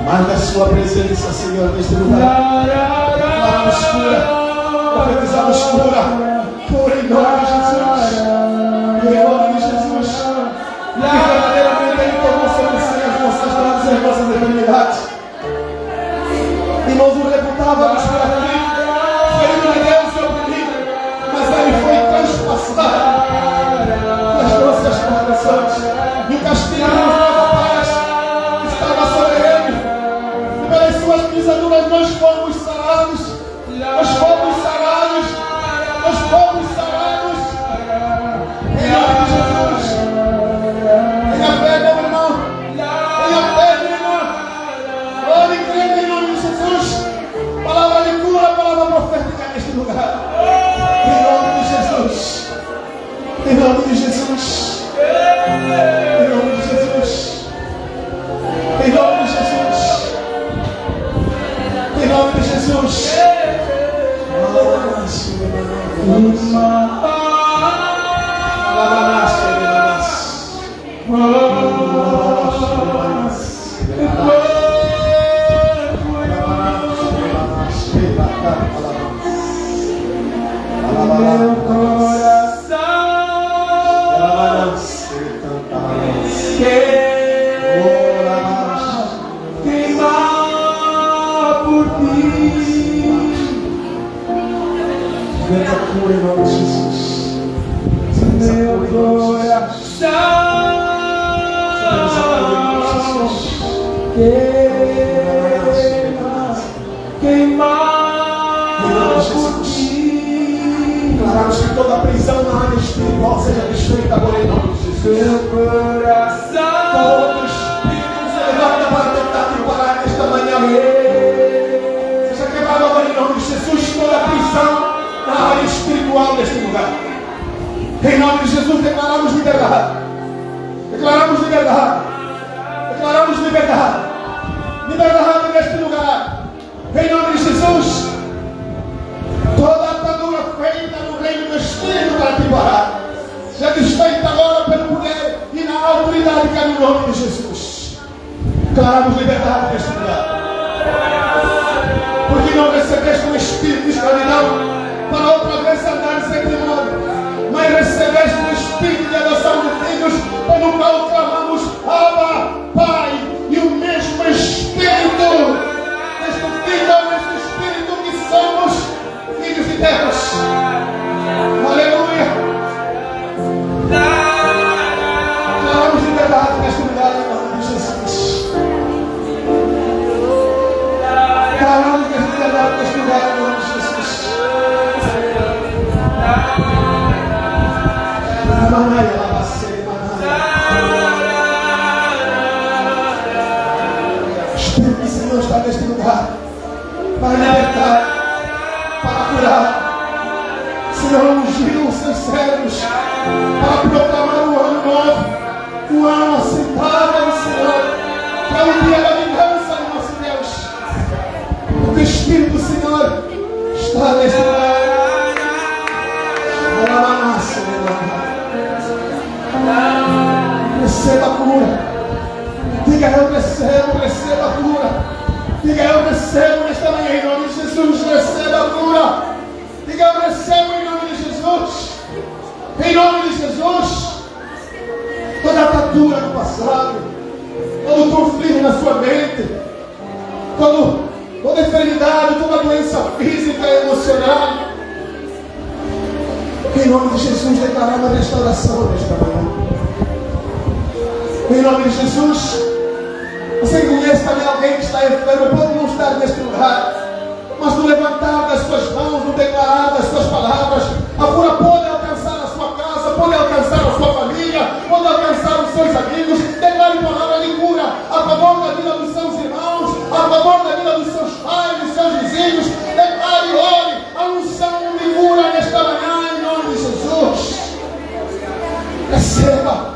Marca a sua presença, Senhor, neste lugar. Declaramos cura, profetizamos cura, cura em nome de Jesus. Em nome de Jesus. Que verdadeiramente Ele tomou sobre si as nossas dores e as nossas enfermidades. Irmãos, o reputávamos por aqui, ferido de Deus e oprimido, mas Ele foi transpassado nas nossas transgressões. E o castigo de nossa paz estava sobre Ele. E pelas suas pisaduras nós fomos sarados. Nós fomos sarados. Nós fomos sarados. Em nome de Jesus. Tenha fé, meu irmão. Tenha fé, meu irmão. Ore e creia em nome de Jesus. Palavra de cura, palavra profética neste lugar. Em nome de Jesus. Em nome de Jesus. Em nome de Jesus. Em nome de Jesus. Em nome de Jesus. Meu coração queima por ti. Venha cura em nome de Jesus. Meu coração queima por ti. Declaramos que toda prisão na área espiritual seja desfeita agora em nome de Jesus. Meu coração Todo espírito se levanta para tentar te parar nesta manhã. Seja quebrado agora em nome de Jesus toda prisão na área espiritual deste lugar. Em nome de Jesus declaramos liberdade. Declaramos liberdade. Declaramos liberdade. Liberdade neste lugar. Em nome de Jesus. Declaramos liberdade neste lugar. Porque não recebeste um espírito de escravidão para outra vez andar sem temor, mas recebeste um espírito de adoção de filhos, pelo qual clamamos: Abba, Pai. E o mesmo espírito, este espírito que somos filhos de Deus. Aleluia. Declaramos liberdade neste lugar, em nome de Jesus. Declaramos liberdade neste lugar, em nome de Jesus. O Espírito do Senhor está neste lugar para libertar, para curar. O Senhor ungiu os seus servos para proclamar um ano novo, um ano aceitável do Senhor, que é o dia da vingança do nosso Deus. Porque o Espírito do Senhor está neste lugar. Receba a cura. Diga: eu recebo a cura. Diga: eu recebo nesta manhã em nome de Jesus. Receba a cura. Diga: eu recebo em nome de Jesus. Em nome de Jesus. Toda atadura do passado, todo conflito na sua mente, toda enfermidade, toda doença física e emocional, em nome de Jesus, declaramos a restauração nesta manhã. Em nome de Jesus. Você conhece também alguém que está enfermo, pode não estar neste lugar, mas no levantar das suas mãos, no declarar das suas palavras, a cura pode alcançar a sua casa, pode alcançar a sua família, pode alcançar os seus amigos. Declare palavra de cura a favor da vida dos seus irmãos, a favor da vida dos seus pais, dos seus vizinhos. Declare, ore, a unção de cura nesta manhã, em nome de Jesus. Receba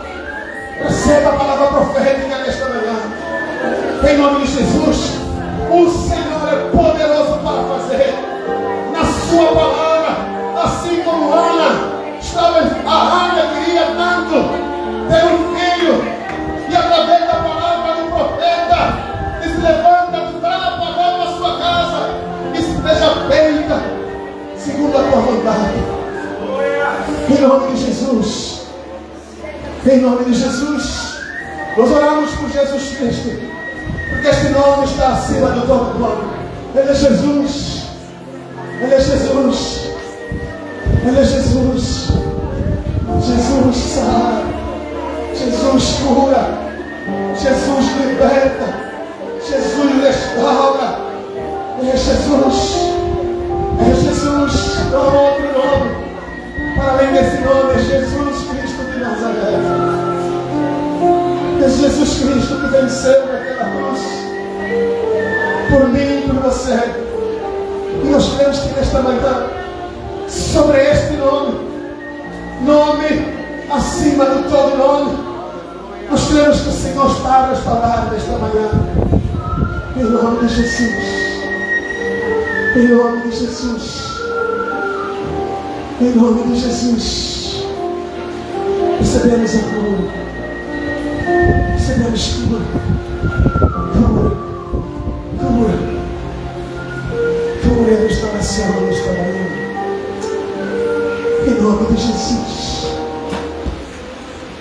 a palavra profética nesta manhã. Em nome de Jesus. O Senhor é poderoso para fazer na sua palavra, assim como Ana estava, a Ana queria tanto ter um filho, e através da palavra do profeta diz: levanta, trapa, vai para a sua casa e seja feita segundo a tua vontade. Em nome de Jesus. Em nome de Jesus, nós oramos por Jesus Cristo, porque este nome está acima do todo nome. Ele é Jesus. Ele é Jesus. Ele é Jesus. Jesus sara. Jesus cura. Jesus liberta. Jesus restaura. Ele é Jesus. É Jesus. Não há outro nome para além desse nome. É Jesus Cristo de Nazaré. É Jesus Cristo que venceu naquela cruz por mim e por você. E nós cremos que nesta manhã, sobre este nome acima de todo nome, nós cremos que o Senhor está a restaurar nesta manhã. Em nome de Jesus. Em nome de Jesus. Em nome de Jesus. Recebemos a cura. Recebemos cura. Cura e restauração nesta manhã. Em nome de Jesus.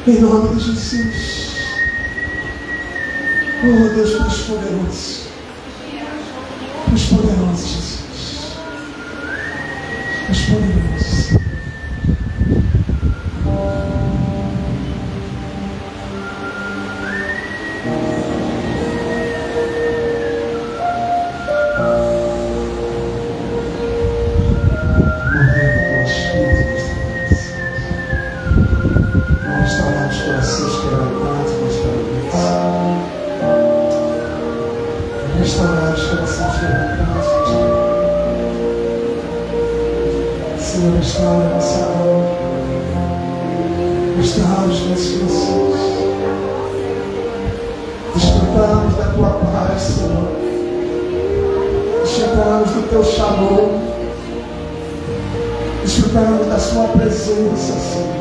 Em nome de Jesus. Oh Deus, tu és poderoso. Tu és poderoso, Jesus. Tu és poderoso. Desfrutamos da tua paz, Senhor. Desfrutamos do teu shalom. Desfrutamos da sua presença, Senhor.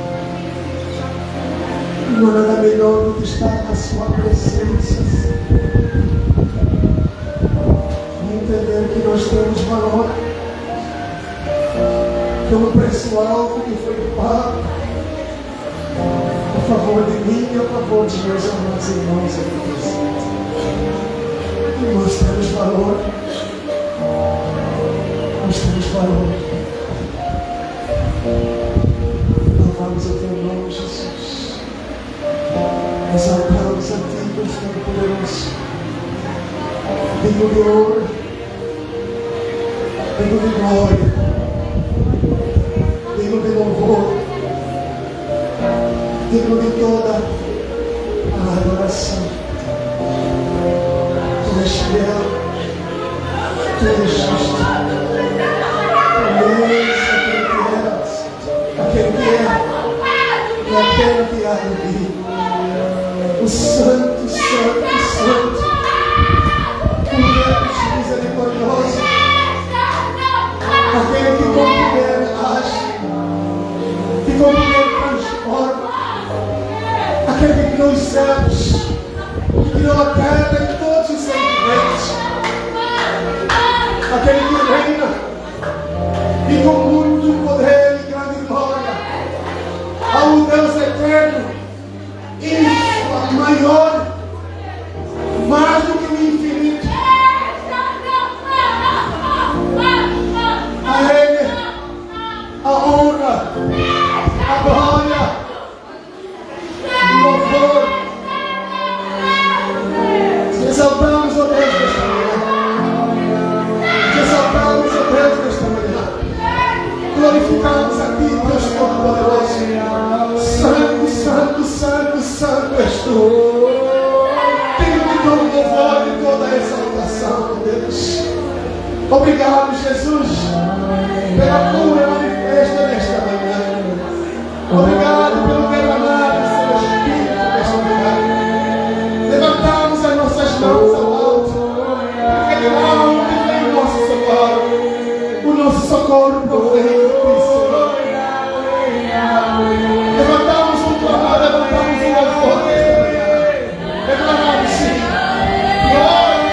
Não há nada melhor do que estar na sua presença e entender que nós temos valor, que é um preço alto que foi pago a favor de mim e a favor de meus amados irmãos aqui presentes. E nós temos valor. Nós temos valor. Louvamos o teu nome, Jesus. Exaltamos a ti, Deus Todo-Poderoso. Digno de honra, digno de glória, digno de louvor, digno de toda a adoração. Tu és fiel, tu és justo, tu és aquele que é e aquele que há de vir. O Santo, Santo, Santo, o Deus misericordioso, aquele que com poder age, que com poder transforma, aquele que criou os céus, que criou a terra e todos os sentimentos, aquele que reina e com muito poder e grande glória, ao Deus eterno, maior, mais do que o infinito. A Ele a honra, a glória, o louvor. Te exaltamos, ó Deus, nesta manhã. Te exaltamos, ó Deus, nesta manhã. Glorificamos a Ti, Deus Todo-Poderoso. Santo, Santo, Santo, Santo és Tu. Digno de todo louvor e toda a exaltação, Deus. Obrigado, Jesus, pela cura manifesta nesta manhã. Obrigado pelo derramar do Seu Espírito nesta manhã. Levantamos as nossas mãos ao alto, porque de lá onde vem o nosso socorro. O nosso socorro provém do Senhor. Levantamos um clamor, levantamos um louvor nesta manhã. Declaramos sim. Glória.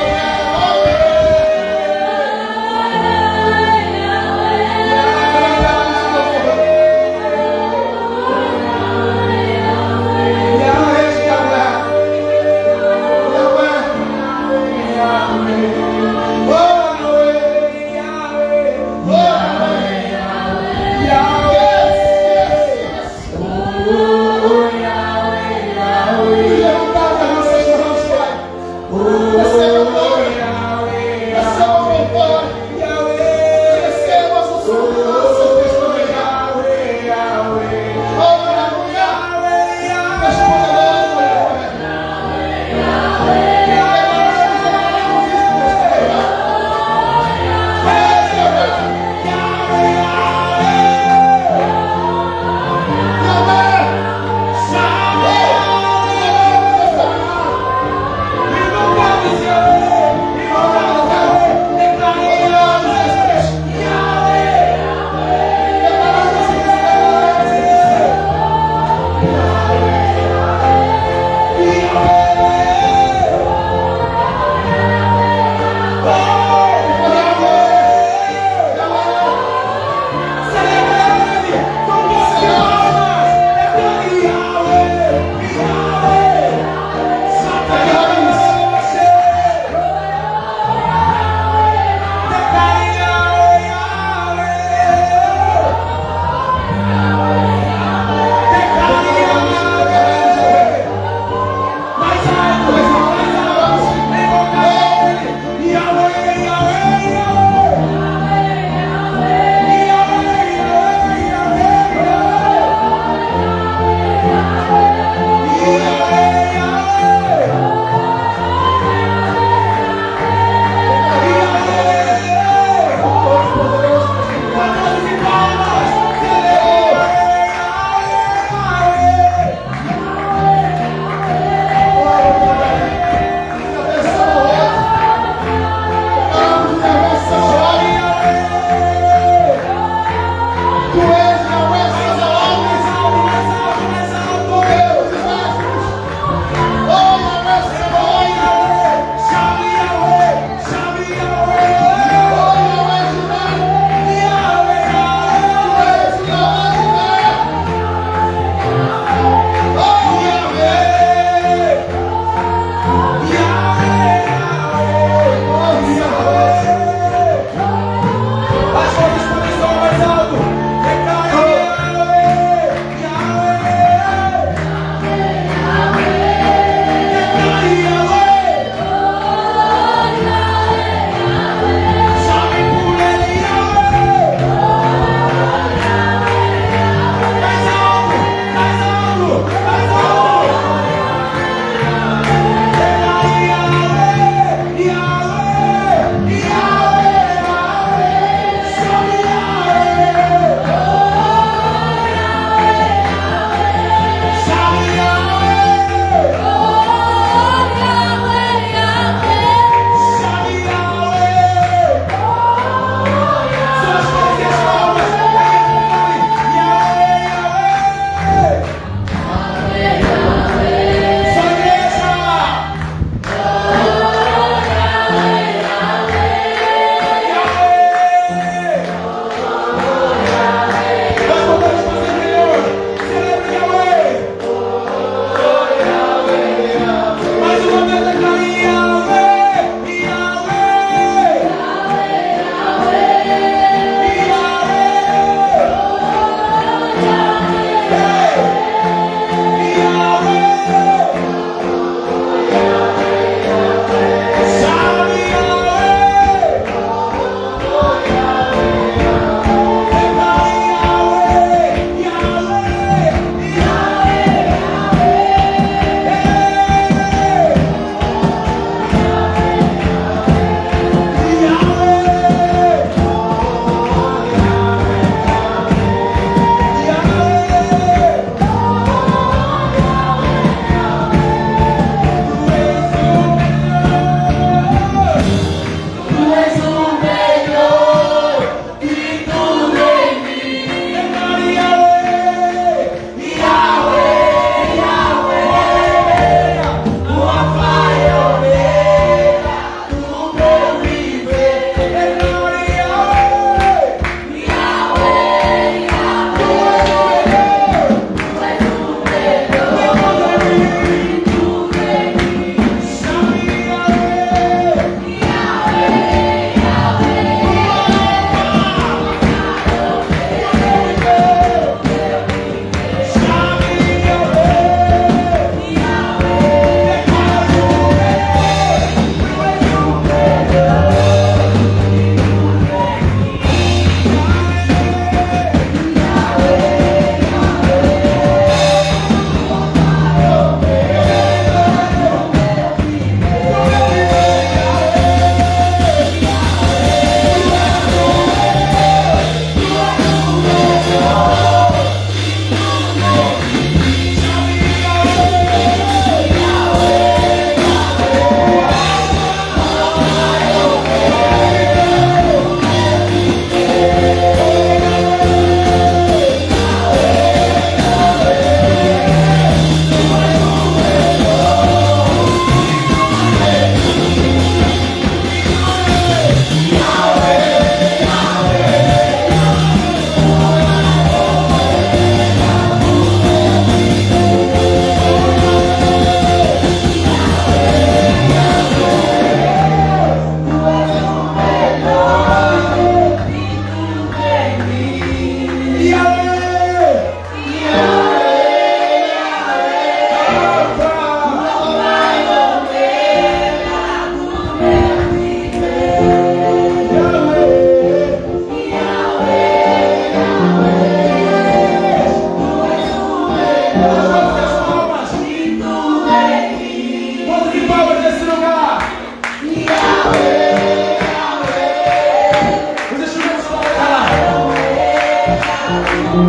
Pode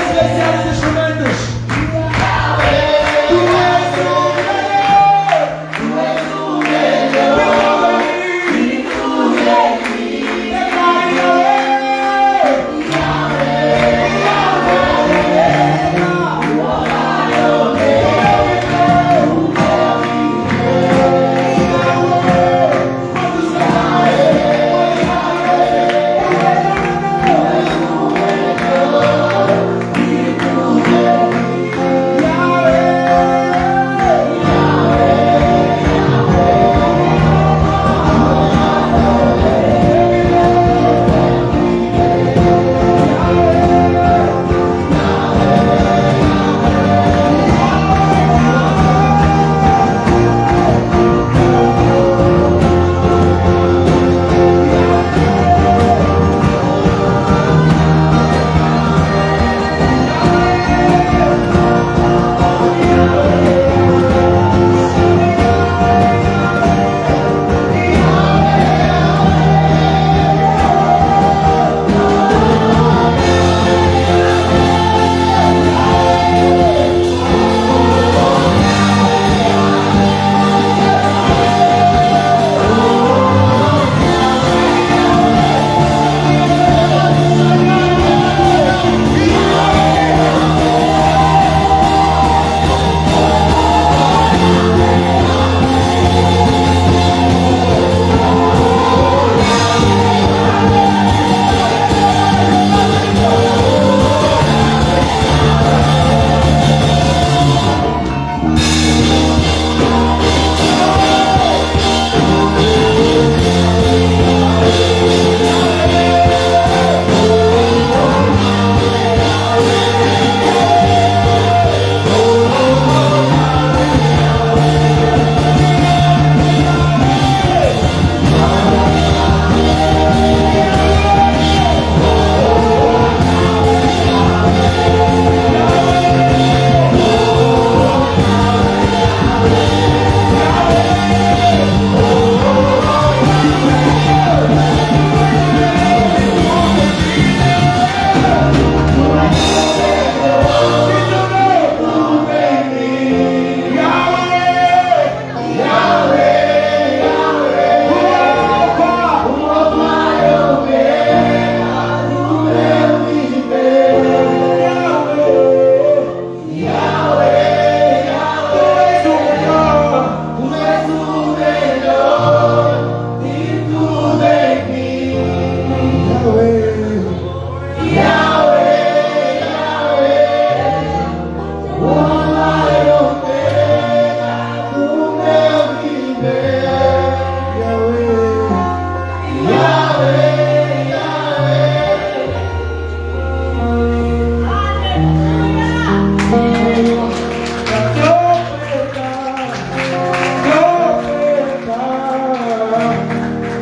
silenciar os instrumentos. Tu és o melhor. Tu és o melhor.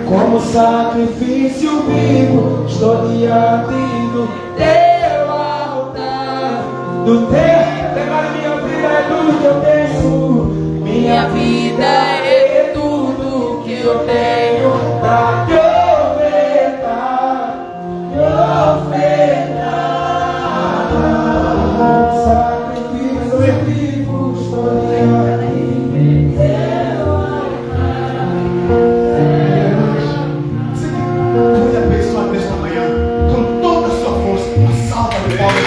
Como sacrifício vivo, estou diante do teu altar. Do teu, agora minha vida é tudo que eu tenho. Minha vida é tudo que eu tenho pra te ofertar. Sacrifício vivo, estou diante do teu altar. Pode abençoar nesta manhã com toda a sua força, uma salva de palmas.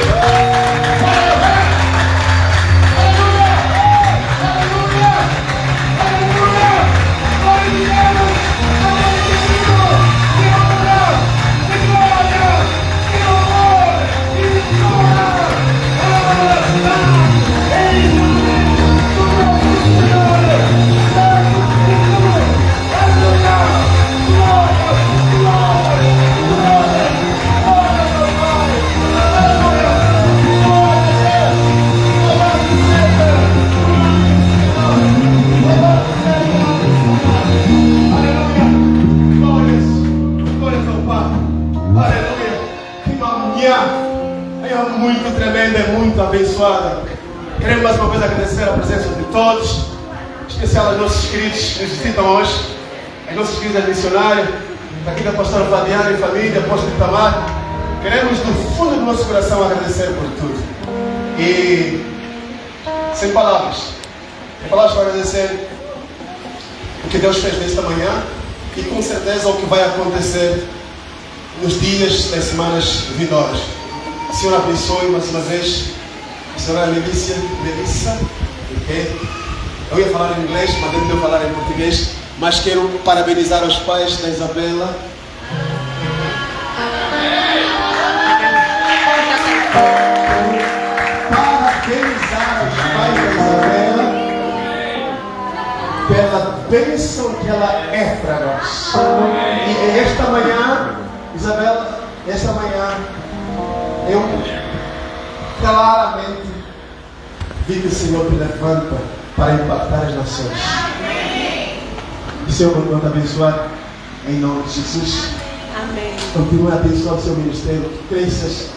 Muito tremenda, é muito abençoada. Queremos mais uma vez agradecer a presença de todos, em especial aos nossos queridos que nos visitam hoje, as nossas queridas missionárias, aqui da pastora Flaviana e família, apóstolo Itamar, queremos do fundo do nosso coração agradecer por tudo. E sem palavras para agradecer o que Deus fez nesta manhã e com certeza o que vai acontecer nos dias, nas semanas vindouras. O Senhor abençoe mais uma vez a senhora Melissa, okay? Eu ia falar em inglês, mas Deus me deu falar em português. Mas quero parabenizar os pais da Isabela. Parabenizar os pais da Isabela pela bênção que ela é para nós. E esta manhã, Isabela, esta manhã, eu claramente vi que o Senhor te levanta para impactar as nações. O Senhor continua a te abençoar em nome de Jesus. Amém. Continue a abençoar o seu ministério. Cresças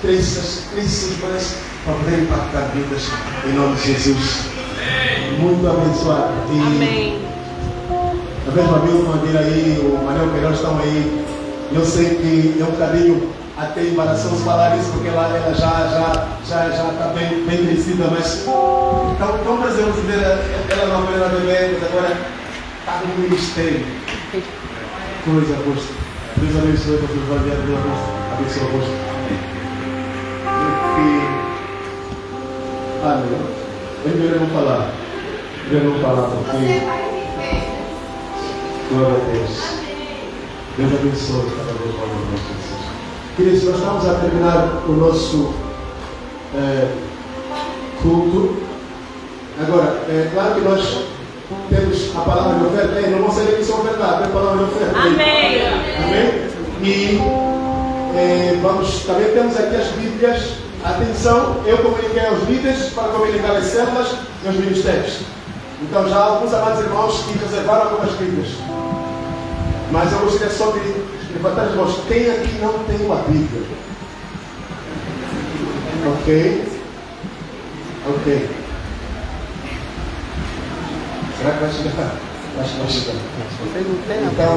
mais para poder impactar vidas em nome de Jesus. Muito abençoado. E Amém. a mesma Milton Adira aí, o Manuel Queiroz estão aí. Eu sei que é um bocadinho até embaraçoso falar isso, porque ela já está bem crescida, mas tão prazeroso ver ela não era bebê, mas agora está no ministério. Coisa gosto. Deus abençoe para os valores, Deus abençoe o rosto. Eu não falar. Eu não falar porque glória a Deus. Deus abençoe cada vez mais o nosso Jesus. Queridos, nós estamos a terminar o nosso culto. Agora, é claro que nós temos a palavra de oferta. Não vão ser aqui só ofertar, tem a palavra de oferta. Amém. Amém? E também temos aqui as Bíblias. Atenção, eu comuniquei aos líderes para comunicar as células e os ministérios. Então já há alguns amados irmãos que reservaram algumas Bíblias. Mas eu gostaria só de levantar as mãos. Quem aqui não tem uma Bíblia? Ok. Será que vai chegar? Acho que vai chegar. Então,